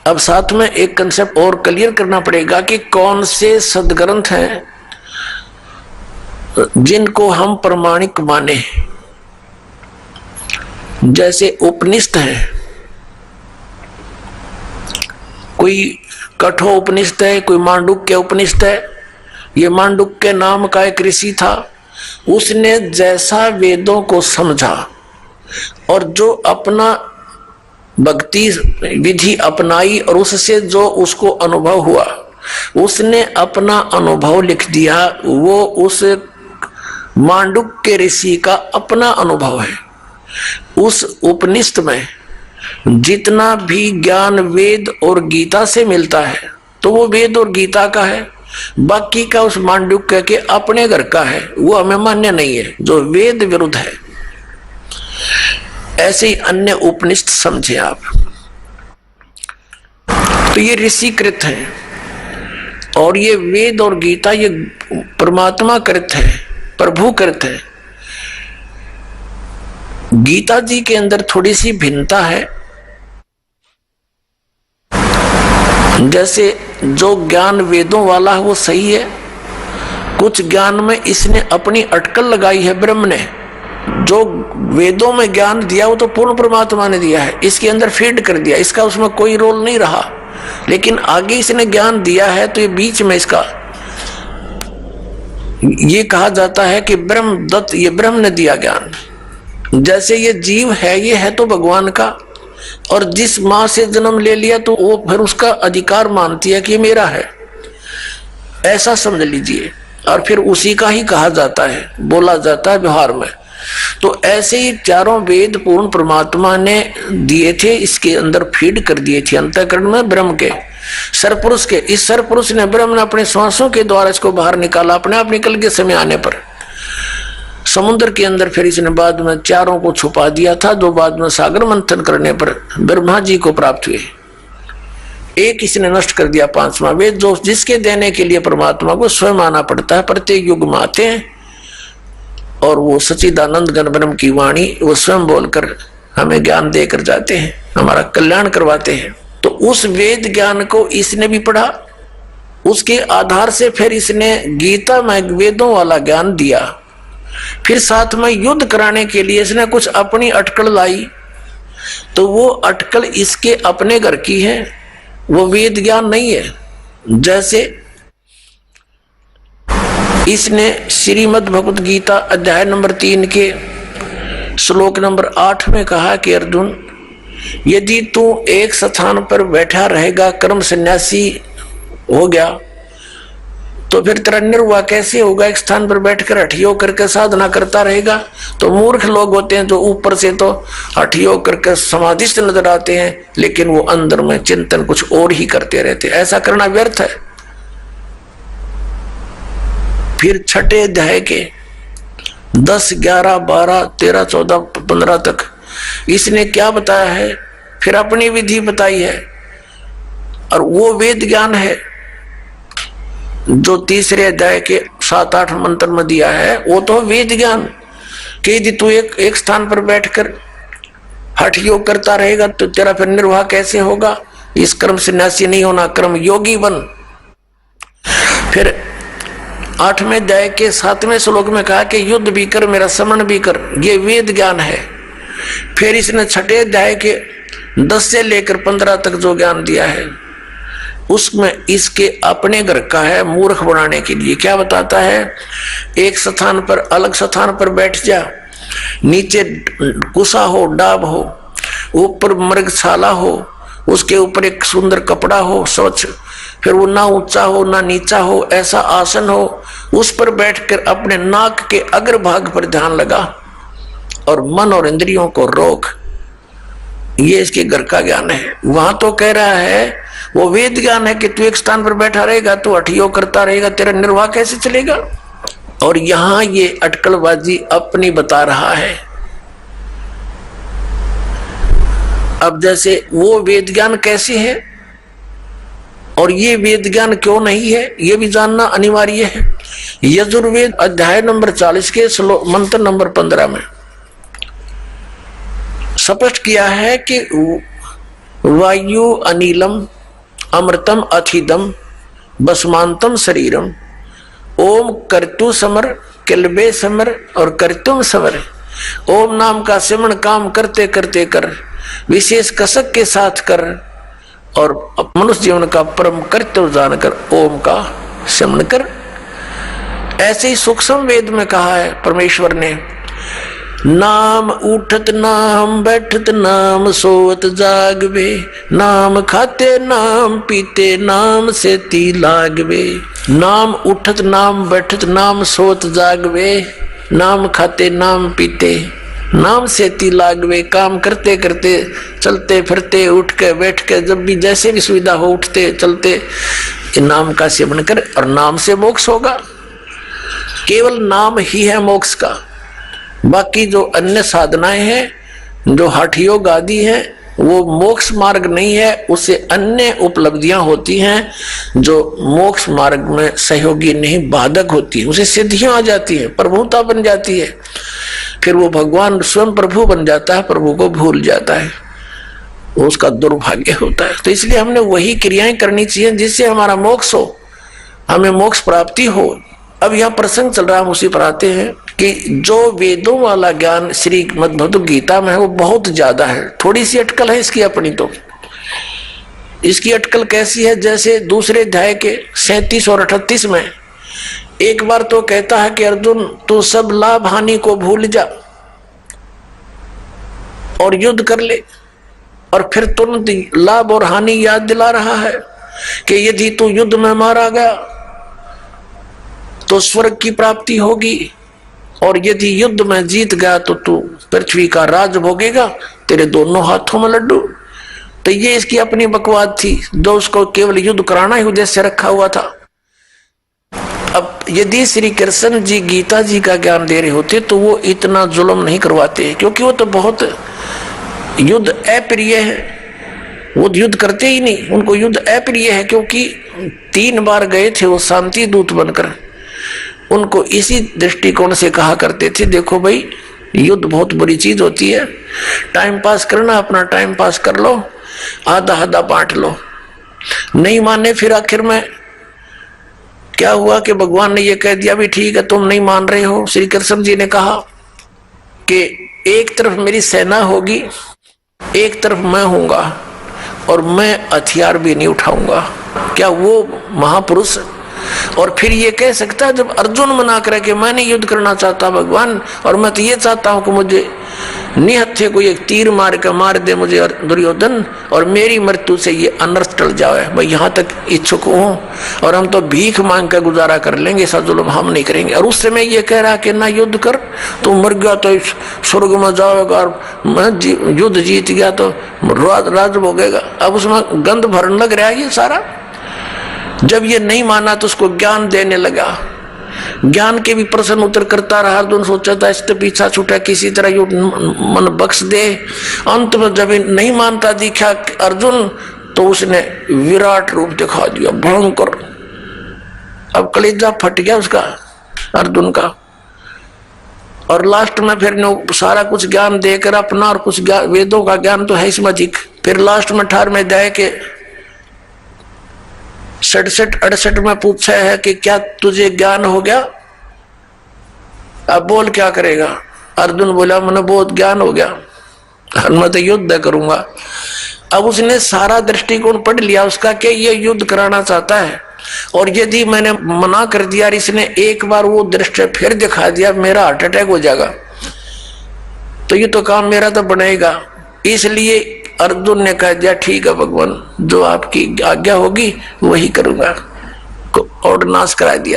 अब साथ में एक कंसेप्ट और क्लियर करना पड़ेगा कि कौन से सदग्रंथ हैं जिनको हम प्रमाणिक माने। जैसे उपनिषद है, कोई कठोर उपनिषद है, कोई मांडुक्य उपनिषद है। ये मांडुक्य नाम का एक ऋषि था, उसने जैसा वेदों को समझा और जो अपना भक्ति विधि अपनाई और उससे जो उसको अनुभव हुआ, उसने अपना अनुभव लिख दिया। वो उस मांडुक्य ऋषि का अपना अनुभव है। उस उपनिषद में जितना भी ज्ञान वेद और गीता से मिलता है तो वो वेद और गीता का है, बाकी का उस मांडुक्य के अपने घर का है, वो हमें मान्य नहीं है, जो वेद विरुद्ध है। ऐसे ही अन्य उपनिषद समझे आप। तो ये ऋषिकृत है और ये वेद और गीता ये परमात्मा कृत है, प्रभु कृत है। गीता जी के अंदर थोड़ी सी भिन्नता है। जैसे जो ज्ञान वेदों वाला है वो सही है, कुछ ज्ञान में इसने अपनी अटकल लगाई है। ब्रह्म ने जो वेदों में ज्ञान दिया वो तो पूर्ण परमात्मा ने दिया है, इसके अंदर फीड कर दिया, इसका उसमें कोई रोल नहीं रहा। लेकिन आगे इसने ज्ञान दिया है तो ये बीच में इसका ये कहा जाता है कि ब्रह्म दत्त, ये ब्रह्म ने दिया ज्ञान। जैसे ये जीव है, ये है तो भगवान का, और जिस माँ से जन्म ले लिया तो वो फिर उसका अधिकार मानती है कि ये मेरा है, ऐसा समझ लीजिए। और फिर उसी का ही कहा जाता है, बोला जाता है व्यवहार में। तो ऐसे ही चारों वेद पूर्ण परमात्मा ने दिए थे, इसके अंदर फीड कर दिए थे अंतःकरण में ब्रह्म के, सरपुरुष के। इस सरपुरुष ने, ब्रह्म ने अपने श्वासों के द्वारा इसको बाहर निकाला। अपने आप निकल के समय आने पर समुद्र के अंदर फिर इसने बाद में चारों को छुपा दिया था, जो बाद में सागर मंथन करने पर ब्रह्मा जी को प्राप्त हुए। एक इसने नष्ट कर दिया, पांचवा वेद, जो जिसके देने के लिए परमात्मा को स्वयं आना पड़ता है। प्रत्येक युग में आते हैं और वो सच्चिदानंद घन ब्रह्म की वाणी वो स्वयं बोलकर हमें ज्ञान देकर जाते हैं, हमारा कल्याण करवाते हैं। तो उस वेद ज्ञान को इसने भी पढ़ा, उसके आधार से फिर इसने गीता में वेदों वाला ज्ञान दिया। फिर साथ में युद्ध कराने के लिए इसने कुछ अपनी अटकल लाई, तो वो अटकल इसके अपने घर की है, वो वेद ज्ञान नहीं है। जैसे इसने श्रीमद् भगवत गीता अध्याय नंबर 3 के श्लोक नंबर 8 में कहा कि अर्जुन, यदि तू एक स्थान पर बैठा रहेगा, कर्म सन्यासी हो गया, तो फिर तेरा निर्वाह कैसे होगा? एक स्थान पर बैठकर हठियोग करके साधना करता रहेगा। तो मूर्ख लोग होते हैं जो ऊपर से तो हठियोग करके समाधिस्थ नजर आते हैं, लेकिन वो अंदर में चिंतन कुछ और ही करते रहते हैं। ऐसा करना व्यर्थ है। फिर छठे अध्याय के 10, 11, 12, 13, 14, 15 तक इसने क्या बताया है? फिर अपनी विधि बताई है, और वो वेद ज्ञान है जो तीसरे अध्याय के 7-8 मंत्र में दिया है। वो तो वेद ज्ञान कि यदि तू एक स्थान पर बैठकर हठ योग करता रहेगा तो तेरा फिर निर्वाह कैसे होगा? इस कर्म सन्यासी नहीं होना, कर्म योगी बन। फिर 8वें अध्याय के 7वें श्लोक में कहा कि युद्ध भी कर, मेरा स्मरण भी कर, ये वेद ज्ञान है। फिर इसने छठे अध्याय के 10 से लेकर 15 तक जो ज्ञान दिया है उसमें इसके अपने घर का है, मूर्ख बनाने के लिए। क्या बताता है? एक स्थान पर, अलग स्थान पर बैठ जा, नीचे कुसा हो, डाब हो, ऊपर मृगशाला हो, उसके ऊपर एक सुंदर कपड़ा हो स्वच्छ, फिर वो ना ऊंचा हो ना नीचा हो, ऐसा आसन हो, उस पर बैठकर अपने नाक के अग्रभाग पर ध्यान लगा और मन और इंद्रियों को रोक। ये इसके घर का ज्ञान है। वहां तो कह रहा है वो वेद ज्ञान है कि तू एक स्थान पर बैठा रहेगा, तू हठयोग करता रहेगा, तेरा निर्वाह कैसे चलेगा? और यहां ये अटकलबाजी अपनी बता रहा है। अब जैसे वो वेद ज्ञान कैसे है और ये वेद ज्ञान क्यों नहीं है, ये भी जानना अनिवार्य है। यजुर्वेद अध्याय नंबर 40 के मंत्र नंबर 15 में स्पष्ट किया है कि वायु अनिलम अमृतम अथिदम बसमांतम शरीरम। ओम कर्तु समर किलबे समर और कर्तुम समर। ओम नाम का सिमरण काम करते करते कर, विशेष कसक के साथ कर, और मनुष्य जीवन का परम कर्तव्य जानकर ओम का सिमरण कर। ऐसे ही सूक्ष्म वेद में कहा है परमेश्वर ने, नाम उठत नाम बैठत नाम सोवत जागवे, नाम खाते नाम पीते नाम सेती लागवे। नाम उठत नाम बैठत नाम सोवत जागवे, नाम खाते नाम पीते नाम सेती लागवे। काम करते करते, चलते फिरते, उठ के बैठ के, जब भी जैसे भी सुविधा हो, उठते चलते नाम का सेवन कर, और नाम से मोक्ष होगा। केवल नाम ही है मोक्ष का। बाकी जो अन्य साधनाएं हैं, जो हठ योग आदि है, वो मोक्ष मार्ग नहीं है, उससे अन्य उपलब्धियां होती हैं जो मोक्ष मार्ग में सहयोगी नहीं, बाधक होती है। उसे सिद्धियां आ जाती है, प्रभुता बन जाती है, फिर वो भगवान स्वयं प्रभु बन जाता है, प्रभु को भूल जाता है, वो उसका दुर्भाग्य होता है। तो इसलिए हमने वही क्रियाएं करनी चाहिए जिससे हमारा मोक्ष हो, हमें मोक्ष प्राप्ति हो। अब यह प्रसंग चल रहा है, हम उसी पर आते हैं कि जो वेदों वाला ज्ञान श्री भगवद गीता में है वो बहुत ज्यादा है। थोड़ी सी अटकल है इसकी अपनी। तो इसकी अटकल कैसी है, जैसे दूसरे अध्याय के 37 और 38 में एक बार तो कहता है कि अर्जुन तू सब लाभ हानि को भूल जा और युद्ध कर ले, और फिर तुरंत लाभ और हानि याद दिला रहा है कि यदि तू युद्ध में मारा गया तो स्वर्ग की प्राप्ति होगी, और यदि युद्ध में जीत गया तो तू पृथ्वी का राज भोगेगा, तेरे दोनों हाथों में लड्डू। तो ये इसकी अपनी बकवाद थी, जो उसको केवल युद्ध कराना ही उद्देश्य रखा हुआ था। अब यदि श्री कृष्ण जी गीता जी का ज्ञान दे रहे होते तो वो इतना जुल्म नहीं करवाते, क्योंकि वो तो बहुत युद्ध अप्रिय है, वो युद्ध करते ही नहीं, उनको युद्ध अप्रिय है। क्योंकि 3 बार गए थे वो शांति दूत बनकर, उनको इसी दृष्टिकोण से कहा करते थे, देखो भाई युद्ध बहुत बुरी चीज होती है, टाइम पास करना अपना टाइम पास कर लो, आधा आधा बांट लो। नहीं माने, फिर आखिर में क्या हुआ कि भगवान ने ये कह दिया भी ठीक है तुम नहीं मान रहे हो। श्री कृष्ण जी ने कहा कि एक तरफ मेरी सेना होगी, एक तरफ मैं हूंगा, और मैं हथियार भी नहीं उठाऊंगा। क्या वो महापुरुष और फिर ये कह सकता है, जब अर्जुन मना करे कि मैं नहीं युद्ध करना चाहता भगवान, और मैं तो ये चाहता हूं कि मुझे निहत्थे को एक तीर मार के मार दे मुझे दुर्योधन, और मेरी मृत्यु से ये अनर्थ टल जाए, मैं यहाँ तक इच्छुक हूँ, और हम तो भीख मांग कर गुजारा कर लेंगे, ऐसा जुल्म हम नहीं करेंगे। और उस समय ये कह रहा कि ना युद्ध कर, तू मर गया तो स्वर्ग में जाओगा, और मैं युद्ध जीत गया तो राज भोगेगा। अब उसमें गंध भरने लग रहा है ये सारा। जब ये नहीं माना तो उसको ज्ञान देने लगा, ज्ञान के भी प्रश्न उत्तर करता रहा। अर्जुन सोचा था इससे पीछा छूटा, किसी तरह यो मन बख्श दे। अंत में जब नहीं मानता दिखा अर्जुन, तो उसने विराट रूप दिखा दिया, भयंकर। अब कलेजा फट गया उसका, अर्जुन का। और लास्ट में फिर सारा कुछ ज्ञान देकर अपना, और कुछ वेदों का ज्ञान तो है इसमें अधिक। फिर लास्ट में 18वें अध्याय के 67-68 में पूछा है कि क्या तुझे ज्ञान हो गया, अब बोल क्या करेगा। अर्जुन बोला मैंने बहुत ज्ञान हो गया, मैं तो युद्ध करूंगा। अब उसने सारा दृष्टिकोण पढ़ लिया उसका कि ये युद्ध कराना चाहता है, और यदि मैंने मना कर दिया, इसने एक बार वो दृष्टि फिर दिखा दिया, मेरा हार्ट अटैक हो जाएगा, तो ये तो काम मेरा तो बनेगा। इसलिए अर्जुन ने कह दिया ठीक है भगवान, जो आपकी आज्ञा होगी वही करूंगा, और नाश करा दिया।